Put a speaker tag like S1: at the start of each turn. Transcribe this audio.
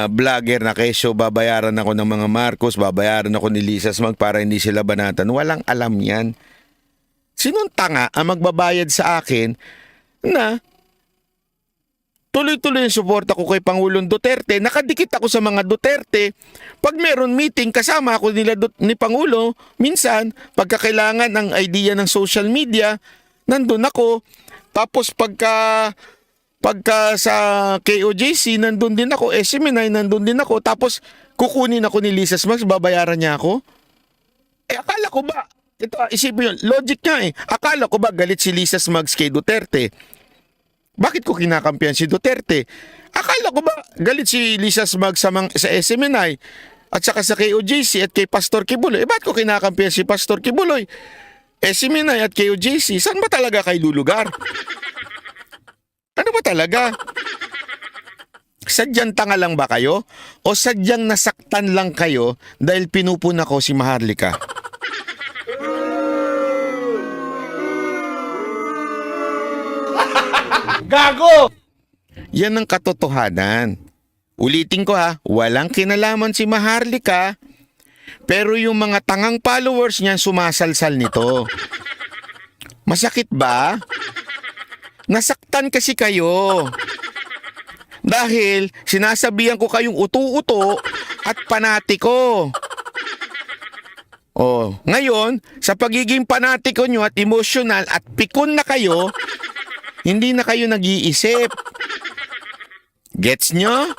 S1: vlogger na kesyo babayaran ako ng mga Marcos, babayaran ako ni Lisa Smag para hindi sila banatan. Walang alam yan. Sinong tanga ang magbabayad sa akin na tuloy-tuloy yung suporta ko kay Pangulong Duterte, nakadikit ako sa mga Duterte. Pag meron meeting, kasama ako ni Pangulo, minsan, pagkakailangan ng idea ng social media, nandun ako. Tapos pagka sa KOJC, nandun din ako. SMNI, nandun din ako. Tapos kukunin ako ni Lisa Smags, babayaran niya ako. Akala ko ba, ito isipin yun, logic niya akala ko ba galit si Lisa Smags kay Duterte? Bakit ko kinakampihan si Duterte? Akala ko ba galit si Lisa Smags sa SMNI at saka sa KOJC at kay Pastor Kibuloy? Bakit ko kinakampihan si Pastor Kibuloy? SMNI at KOJC, saan ba talaga kayo lulugar? Ano ba talaga? Sadyang tanga lang ba kayo? O sadyang nasaktan lang kayo dahil pinupuna ko si Maharlika?
S2: Gago!
S1: Yan ang katotohanan. Ulitin ko walang kinalaman si Maharlika, pero yung mga tangang followers niyan sumasalsal nito. Masakit ba? Nasaktan kasi kayo. Dahil sinasabihan ko kayong uto-uto at panatiko. Ngayon, sa pagiging panatiko nyo at emosyonal at pikon na kayo, hindi na kayo nag-iisip. Gets nyo?